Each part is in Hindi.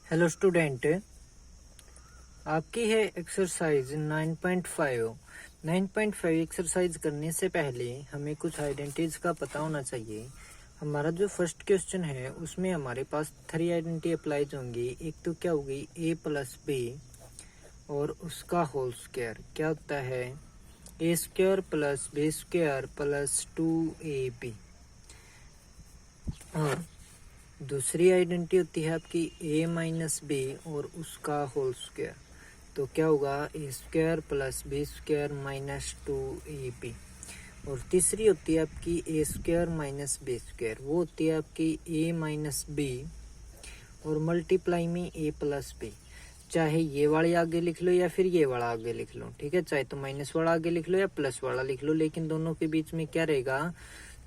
हेलो स्टूडेंट, आपकी है एक्सरसाइज 9.5। 9.5 एक्सरसाइज करने से पहले हमें कुछ आइडेंटिटीज का पता होना चाहिए। हमारा जो फर्स्ट क्वेश्चन है उसमें हमारे पास 3 आइडेंटिटी अप्लाइज होंगी। एक तो क्या होगी a प्लस बी और उसका होल स्क्वायर क्या होता है a square plus B square plus 2ab। और दूसरी आइडेंटिटी होती है आपकी a माइनस बी और उसका होल स्क्वायर, तो क्या होगा A square plus B square minus 2ab। और तीसरी होती है आपकी A square minus B square, वो होती है आपकी a माइनस बी और मल्टीप्लाई में a प्लस बी। चाहे ये वाली आगे लिख लो या फिर ये वाला आगे लिख लो, ठीक है। चाहे तो माइनस वाला आगे लिख लो या प्लस वाला लिख लो, लेकिन दोनों के बीच में क्या रहेगा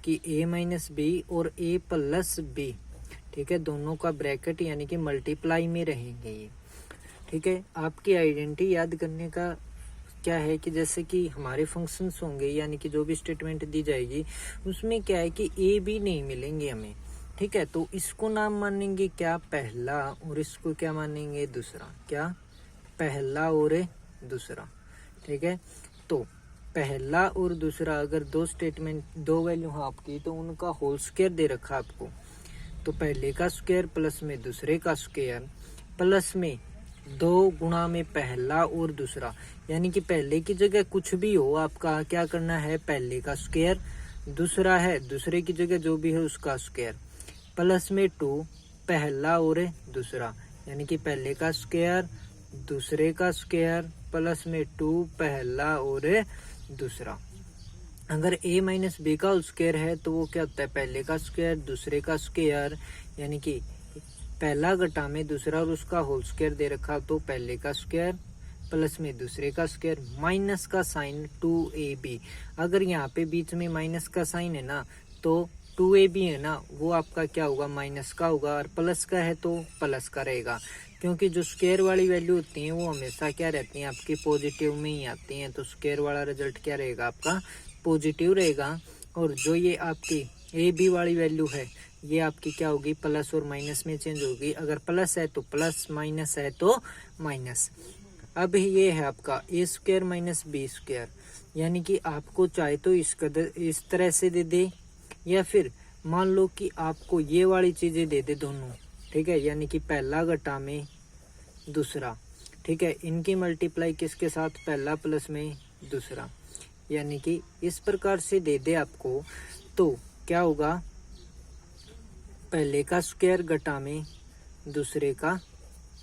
कि a माइनस बी और a प्लस बी, ठीक है। दोनों का ब्रैकेट यानी कि मल्टीप्लाई में रहेंगे ये, ठीक है। आपकी आइडेंटिटी याद करने का क्या है कि जैसे कि हमारे फंक्शंस होंगे यानी कि जो भी स्टेटमेंट दी जाएगी उसमें क्या है कि ए बी नहीं मिलेंगे हमें, ठीक है। तो इसको नाम मानेंगे क्या पहला और इसको क्या मानेंगे दूसरा, क्या पहला और दूसरा, ठीक है। तो पहला और दूसरा अगर दो स्टेटमेंट दो वैल्यू है आपकी तो उनका होल स्क्वायर दे रखा आपको, तो पहले का स्क्वायर प्लस में दूसरे का स्क्वायर प्लस में 2 गुणा में पहला और दूसरा, यानी कि पहले की जगह कुछ भी हो आपका क्या करना है पहले का स्क्वायर, दूसरा है दूसरे की जगह जो भी है उसका स्क्वायर प्लस में 2 पहला और दूसरा, यानी कि पहले का स्क्वायर दूसरे का स्क्वायर प्लस में 2 पहला और दूसरा। अगर a माइनस बी का होल स्क्वायर है तो वो क्या होता है पहले का स्क्वायर दूसरे का स्क्वायर, यानी कि पहला घटा में दूसरा और उसका होल स्क्वायर दे रखा, तो पहले का स्क्वायर प्लस में दूसरे का स्क्वायर माइनस का साइन 2ab। अगर यहाँ पे बीच में माइनस का साइन है ना तो 2ab है ना वो आपका क्या होगा माइनस का होगा, और प्लस का है तो प्लस का रहेगा, क्योंकि जो स्क्वायर वाली वैल्यू होती है वो हमेशा क्या रहती है आपकी पॉजिटिव में ही आती हैं, तो स्क्वायर वाला रिजल्ट क्या रहेगा आपका पॉजिटिव रहेगा। और जो ये आपकी ए बी वाली वैल्यू है ये आपकी क्या होगी प्लस और माइनस में चेंज होगी, अगर प्लस है तो प्लस माइनस है तो माइनस। अब ये है आपका ए स्क्वायर माइनस बी स्क्वायर, यानी कि आपको चाहे तो इस तरह से दे दे या फिर मान लो कि आपको ये वाली चीजें दे दे दोनों, ठीक है। यानी कि पहला घटा में दूसरा, ठीक है, इनकी मल्टीप्लाई किसके साथ पहला प्लस में दूसरा, यानी कि इस प्रकार से दे दे आपको, तो क्या होगा पहले का स्क्वायर घटा में दूसरे का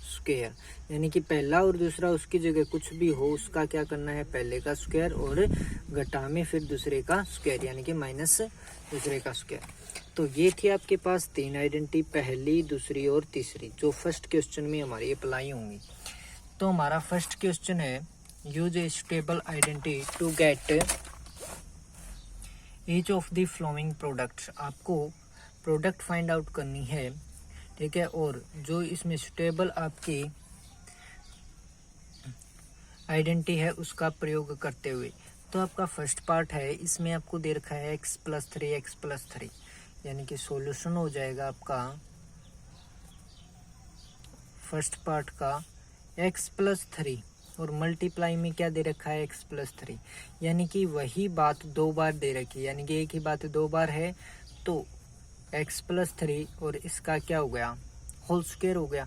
स्क्वायर, यानी कि पहला और दूसरा उसकी जगह कुछ भी हो उसका क्या करना है पहले का स्क्वायर और घटा में फिर दूसरे का स्क्वायर, यानी कि माइनस दूसरे का स्क्वायर। तो ये थी आपके पास 3 आइडेंटिटी, पहली दूसरी और तीसरी, जो फर्स्ट क्वेश्चन में हमारी अप्लाई होंगी। तो हमारा फर्स्ट क्वेश्चन है use a stable identity to get each of the flowing products. आपको प्रोडक्ट फाइंड आउट करनी है, ठीक है, और जो इसमें स्टेबल आपकी आइडेंटिटी है उसका प्रयोग करते हुए। तो आपका फर्स्ट पार्ट है, इसमें आपको दे रखा है x प्लस 3, यानी कि सॉल्यूशन हो जाएगा आपका फर्स्ट पार्ट का x प्लस 3 और मल्टीप्लाई में क्या दे रखा है x प्लस 3, यानी कि वही बात 2 बार दे रखी है, यानी कि एक ही बात 2 बार है, तो x प्लस 3 और इसका क्या हो गया होल स्क्वायर हो गया,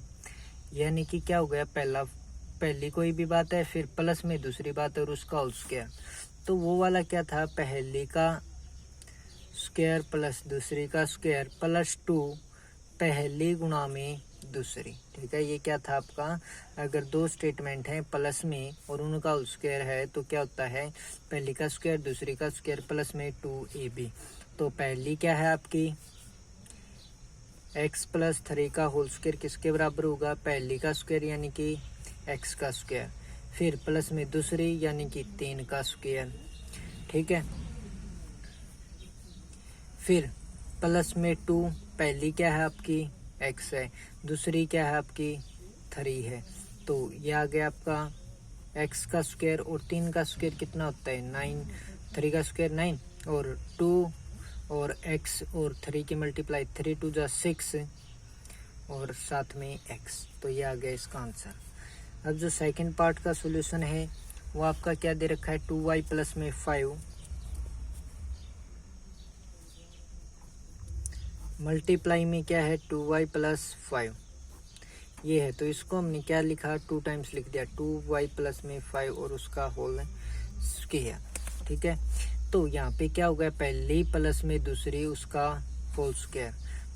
यानी कि क्या हो गया पहली कोई भी बात है फिर प्लस में दूसरी बात और उसका होल स्क्वायर। तो वो वाला क्या था पहले का स्क्वायर प्लस दूसरी का स्क्वायर प्लस 2 पहली गुणा में दूसरी, ठीक है। ये क्या था आपका, अगर 2 स्टेटमेंट हैं प्लस में और उनका होल स्क्वायर है तो क्या होता है पहली का स्क्वायर दूसरी का स्क्वायर प्लस में 2ab। तो पहली क्या है आपकी x प्लस 3 का होल स्क्वायर किसके बराबर होगा पहली का स्क्वायर यानी कि x का स्क्वायर, फिर प्लस में दूसरी यानी कि 3 का स्क्वायर, ठीक है, फिर प्लस में 2, पहली क्या है आपकी x है, दूसरी क्या है आपकी 3 है, तो ये आ गया आपका x का स्क्वायर और 3 का स्क्वायर कितना होता है 9, 3 का स्क्वायर 9 और 2 और x और 3 की मल्टीप्लाई 3 2 जा 6 और साथ में x। तो ये आ गया इसका आंसर। अब जो सेकंड पार्ट का सॉल्यूशन है वो आपका क्या दे रखा है, 2y प्लस में 5 मल्टीप्लाई में क्या है 2y प्लस 5 ये है। तो इसको हमने क्या लिखा, 2 टाइम्स लिख दिया, 2y प्लस में 5 और उसका होल स्क्वायर। ठीक है, तो यहाँ पे क्या हो गया, पहली प्लस में दूसरी उसका होल स्क्वायर।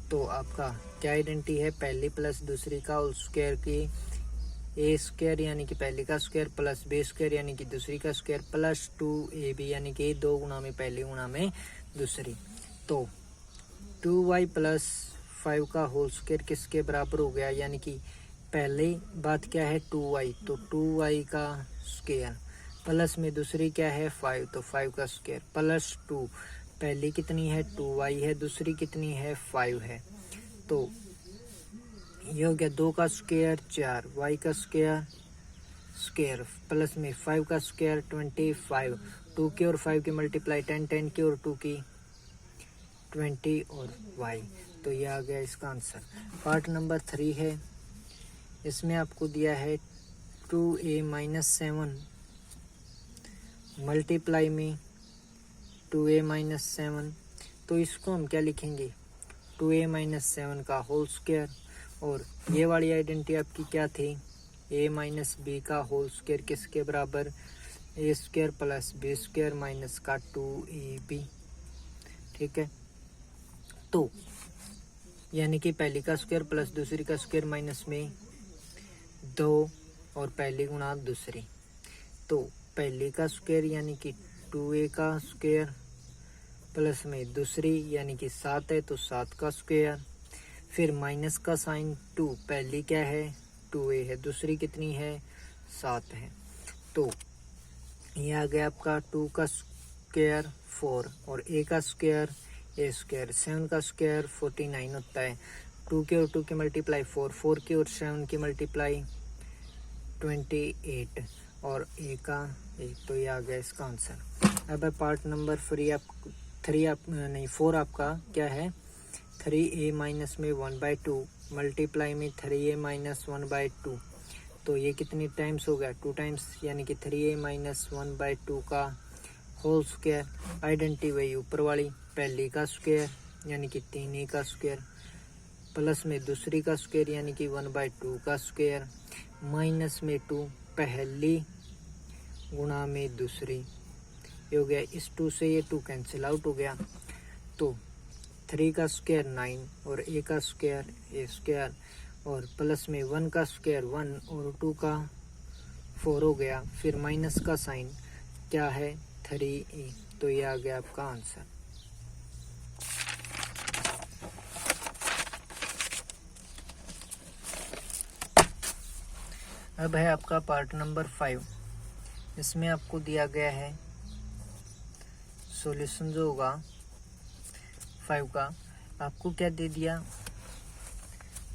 तो आपका क्या आइडेंटिटी है, पहली प्लस दूसरी का होल स्क्वायर की ए स्क्वायर यानी कि पहले का स्क्वायर प्लस बी स्क्वायर यानी कि दूसरी का स्क्वायर प्लस 2ab यानी कि 2 गुना में पहली गुना में दूसरी। तो 2y प्लस 5 का होल स्क्वायर किसके बराबर हो गया, यानी कि पहली बात क्या है 2y, तो 2y का स्क्वायर प्लस में दूसरी क्या है 5, तो 5 का स्क्वायर प्लस 2, पहली कितनी है 2y है, दूसरी कितनी है 5 है। तो ये हो गया 2 का स्क्वायर 4, y का स्क्वायर प्लस में 5 का स्क्वायर 25, 2 की और 5 की मल्टीप्लाई 10, 10 की और 2 की 20 और y। तो ये आ गया इसका आंसर। पार्ट नंबर 3 है, इसमें आपको दिया है 2a माइनस 7 मल्टीप्लाई में 2a माइनस 7। तो इसको हम क्या लिखेंगे, 2a माइनस 7 का होल स्क्वायर। और ये वाली आइडेंटिटी आपकी क्या थी, a माइनस बी का होल स्क्वायर किसके बराबर, a square plus B square minus का 2ab। ठीक है, तो यानी कि पहली का स्क्वायर प्लस दूसरी का स्क्वायर माइनस में 2 और पहली गुणा दूसरी। तो पहली का स्क्वायर यानी कि 2a का स्क्वायर प्लस में दूसरी यानी कि 7 है तो 7 का स्क्वायर, फिर माइनस का साइन 2, पहली क्या है 2a है, दूसरी कितनी है 7 है। तो ये आ गया आपका 2 का स्क्वायर 4 और a का स्क्वायर a स्क्वायर, 7 का स्क्वायर 49 होता है, 2 की और 2 की मल्टीप्लाई 4, 4 की और 7 की मल्टीप्लाई 28 और a का 1। तो ये आ गया इसका आंसर। अब है पार्ट नंबर 4 आपका क्या है, 3a माइनस में 1/2 मल्टीप्लाई में 3a माइनस 1/2। तो ये कितनी टाइम्स हो गया 2 टाइम्स, यानी कि 3a माइनस 1/2 का होल स्क्वायर। आइडेंटिटी वही ऊपर वाली, पहली का स्क्वायर यानी कि 3a का स्क्वायर प्लस में दूसरी का स्क्वायर यानी कि 1/2 का स्क्वायर माइनस में 2 पहली गुणा में दूसरी। ये हो गया, इस 2 से ये 2 कैंसिल आउट हो गया। तो 3 का स्क्वायर 9 और a का स्क्वायर a स्क्वायर और प्लस में 1 का स्क्वायर 1 और 2 का 4 हो गया, फिर माइनस का साइन क्या है 3a। तो ये आ गया आपका आंसर। अब है आपका पार्ट नंबर 5, इसमें आपको दिया गया है सॉल्यूशन जो होगा 5 का, आपको क्या दे दिया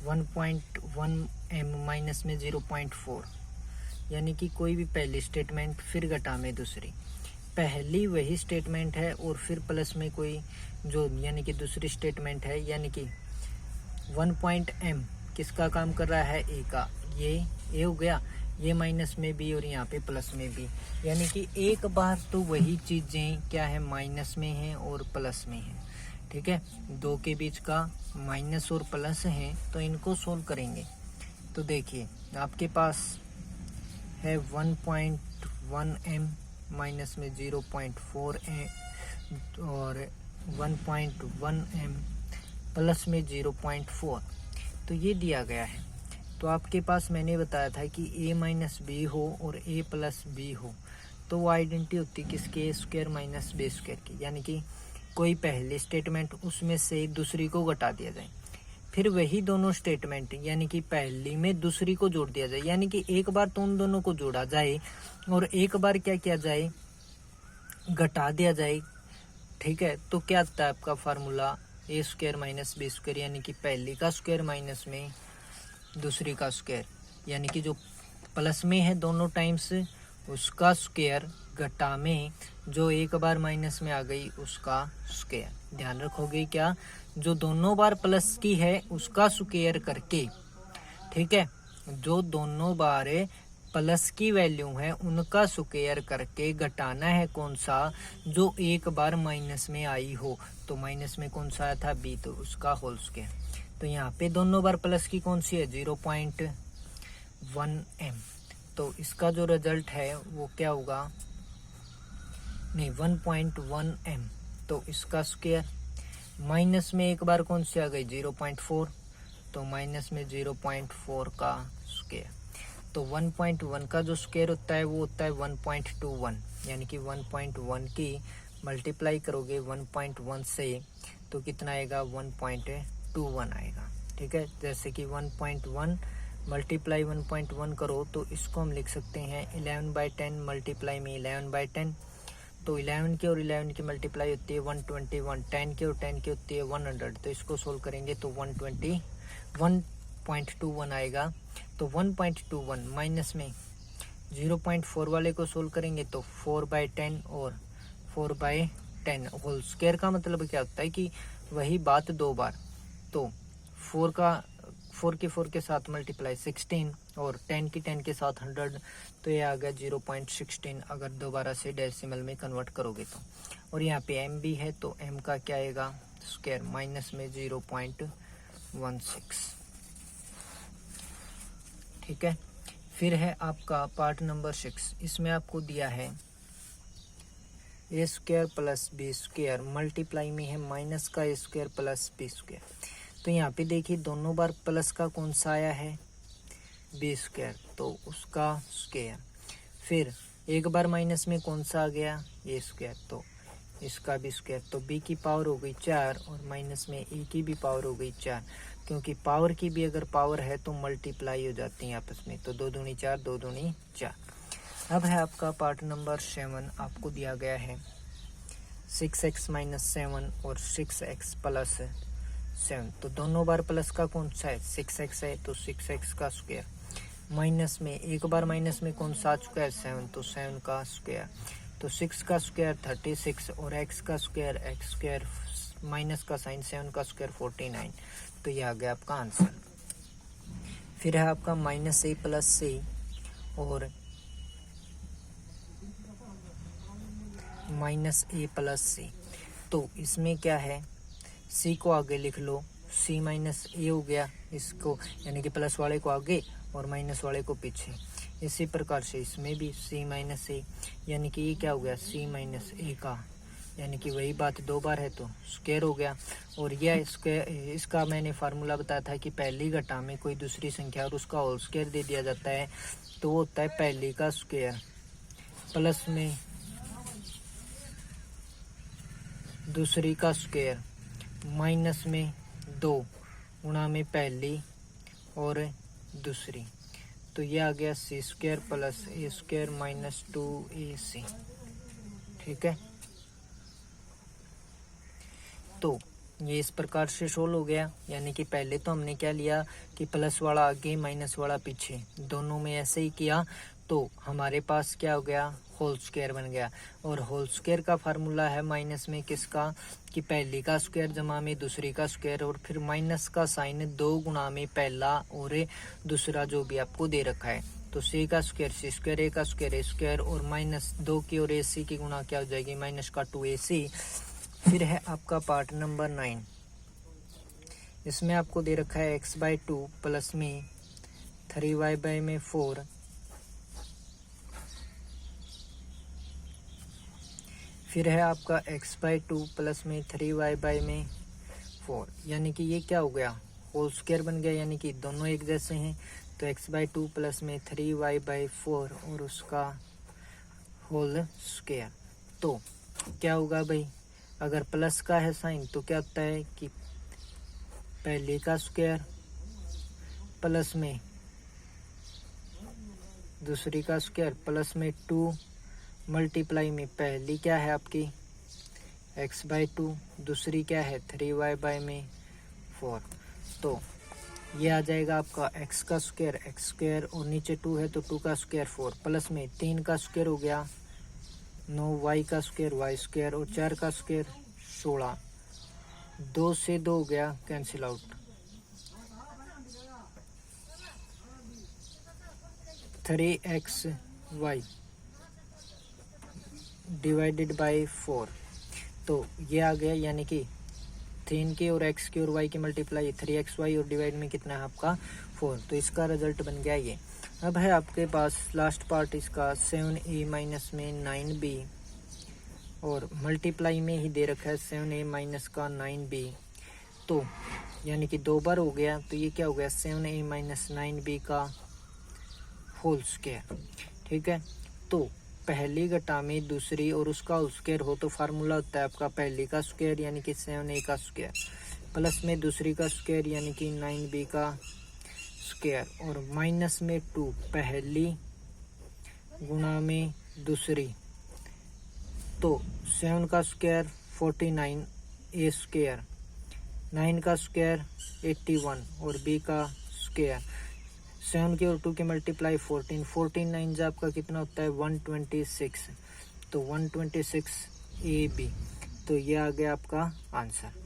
1.1 m माइनस में 0.4, यानी कि कोई भी पहली स्टेटमेंट फिर घटा में दूसरी, पहली वही स्टेटमेंट है और फिर प्लस में कोई जो यानी कि दूसरी स्टेटमेंट है, यानी कि 1.m किसका काम कर रहा है a का, ये a हो गया, ये माइनस में भी और यहाँ पे प्लस में भी, यानी कि एक बार तो वही चीज़ें क्या है माइनस में है और प्लस में है। ठीक है, दो के बीच का माइनस और प्लस है, तो इनको सोल्व करेंगे। तो देखिए आपके पास है 1.1 m माइनस में 0.4 m और 1.1 m प्लस में 0.4। तो ये दिया गया है। तो आपके पास मैंने बताया था कि a माइनस बी हो और a प्लस बी हो, तो वो आइडेंटिटी होती है किसके, a square minus B square की, यानी कि कोई पहली स्टेटमेंट उसमें से दूसरी को घटा दिया जाए, फिर वही दोनों स्टेटमेंट यानी कि पहली में दूसरी को जोड़ दिया जाए, यानी कि एक बार तो उन दोनों को जोड़ा जाए और एक बार क्या किया जाए घटा दिया जाए। ठीक है, तो क्या आता है आपका formula a square minus B square, यानी कि पहली का स्क्वायर माइनस में दूसरी का स्क्वायर, यानी कि जो प्लस में है दोनों टाइम्स उसका स्क्वायर घटा में जो एक बार माइनस में आ गई उसका स्क्वायर। ध्यान रखोगे क्या, जो दोनों बार प्लस की है उसका स्क्वायर करके, ठीक है, जो दोनों बार प्लस की वैल्यू है उनका स्क्वायर करके घटाना है कौन सा, जो एक बार माइनस में आई हो। तो माइनस में कौन सा आया था, बी, तो उसका होल स्क्वायर। तो यहाँ पे दोनों बार प्लस की कौन सी है, 0.1 m। तो इसका जो रिजल्ट है वो क्या होगा, नहीं 1.1 m। तो इसका स्क्वायर, माइनस में एक बार कौन सी आ गई, 0.4, तो माइनस में 0.4 का स्क्वायर। तो 1.1 का जो स्क्वायर होता है वो होता है 1.21, यानी कि 1.1 की मल्टीप्लाई करोगे 1.1 से तो कितना आएगा, 1.21 आएगा। ठीक है, जैसे कि 1.1 मल्टीप्लाई 1.1 करो तो इसको हम लिख सकते हैं 11/10 मल्टीप्लाई में 11/10। तो 11 की और 11 की मल्टीप्लाई होती है 121, 10 की और 10 की होती है 100। तो इसको सोल्व करेंगे तो 121 आएगा। तो 1.21 माइनस में 0.4 वाले को सोल्व करेंगे तो 4/10 और 4/10 होल स्क्वायर का मतलब क्या होता है कि वही बात दो बार। तो 4 के साथ मल्टीप्लाई 16 और 10 के साथ 100, तो ये आ गया 0.16 अगर दोबारा से डेसिमल में कन्वर्ट करोगे तो। और यहाँ पे m भी है तो m का क्या आएगा, स्क्वायर, माइनस में 0.16। ठीक है, फिर है आपका पार्ट नंबर 6। इसमें आपको दिया है a square plus B square multiply में है माइनस का a square plus B square. तो यहाँ पे देखिए दोनों बार प्लस का कौन सा आया है, बी स्क्वायर, तो उसका स्क्वायर। फिर एक बार माइनस में कौन सा आ गया, ए स्क्वायर, तो इसका भी स्क्वायर। तो बी की पावर हो गई 4 और माइनस में ए की भी पावर हो गई 4, क्योंकि पावर की भी अगर पावर है तो मल्टीप्लाई हो जाती है आपस में। तो 2 दूनी 4, 2 दूनी 4। अब है आपका पार्ट नंबर 7। आपको दिया गया है 6x - 7 और 6x + 7। तो दोनों बार प्लस का कौन सा है, 6x है, तो 6x का स्क्वायर। माइनस में एक बार माइनस में कौन सा आ चुका है, 7, तो 7 का स्क्वायर। तो 6 का स्क्वायर 36 और x का स्क्वायर, x स्क्वायर माइनस का साइन 7 का स्क्वायर 49। तो ये आ गया आपका आंसर। फिर है आपका -a + c और -a + c। तो इसमें क्या है, c को आगे लिख लो, c - a हो गया इसको, यानी कि प्लस वाले को आगे और माइनस वाले को पीछे। इसी प्रकार से इसमें भी c - a, यानी कि ये क्या हो गया, c - a का, यानी कि वही बात दो बार है तो स्क्वायर हो गया। और यह स्क्वायर, इसका मैंने फार्मूला बताया था कि पहली घटा में कोई दूसरी संख्या और उसका होल स्क्वायर दे दिया जाता है तो वो होता है पहली का स्क्वायर प्लस में दूसरी का स्क्वायर माइनस में 2 गुणा में पहली और दूसरी। तो ये आ गया c² + a² - 2ac। ठीक है, तो ये इस प्रकार से सोल्व हो गया। यानी कि पहले तो हमने क्या लिया कि प्लस वाला आगे माइनस वाला पीछे, दोनों में ऐसे ही किया तो हमारे पास क्या हो गया, होल स्क्वायर बन गया। और होल स्क्वायर का फार्मूला है माइनस में किसका, कि पहली का स्क्वायर जमा में दूसरी का स्क्वायर और फिर माइनस का साइन 2 गुणा में पहला और दूसरा जो भी आपको दे रखा है। तो c का स्क्वायर c², a का स्क्वायर a² और -2 की और ac की गुणा क्या हो जाएगी, माइनस का 2ac। फिर है आपका पार्ट नंबर 9। इसमें आपको दे रखा है x/2 प्लस में 3y में 4 फिर है आपका x/2 प्लस में 3y में 4, यानी कि ये क्या हो गया, होल स्क्वायर बन गया, यानी कि दोनों एक जैसे हैं। तो x/2 प्लस में 3y/4 और उसका होल स्क्वायर। तो क्या होगा भाई, अगर प्लस का है साइन तो क्या होता है कि पहले का स्क्वायर प्लस में दूसरी का स्क्वायर प्लस में 2 मल्टीप्लाई में पहली क्या है आपकी x/2, दूसरी क्या है 3y में 4। तो ये आ जाएगा आपका x का स्क्वायर और नीचे 2 है तो 2 का स्क्वायर 4 प्लस में 3 का स्क्वायर हो गया 9 वाई का स्क्वायर वाई स्क्वायर और 4 का स्क्वायर 16। 2 से 2 हो गया cancel out. 3xy divided by 4। तो ये आ गया, यानी कि 3 की और x की और y की मल्टीप्लाई 3xy और डिवाइड में कितना है आपका 4। तो इसका रिजल्ट बन गया ये। अब है आपके पास लास्ट पार्ट इसका 7a माइनस में 9b और मल्टीप्लाई में ही दे रखा है 7a माइनस का 9b। तो यानी कि 2 बार हो गया, तो ये क्या हो गया 7a माइनस 9b का होल स्क्वायर। ठीक है, तो पहली घटा में दूसरी और उसका होल स्क्वायर हो तो फार्मूला होता है आपका पहली का स्क्वायर यानी कि 7a का स्क्वायर प्लस में दूसरी का स्क्वायर यानी कि 9b का स्क्वायर और माइनस में 2 पहली गुणा में दूसरी। तो 7 का स्क्वायर 49 a स्क्वायर, 9 का स्क्वायर 81 और b का स्क्वायर। 7 के और 2 के मल्टीप्लाई 14, 14 9 आपका कितना होता है 126। तो 126 AB। तो ये आ गया आपका आंसर।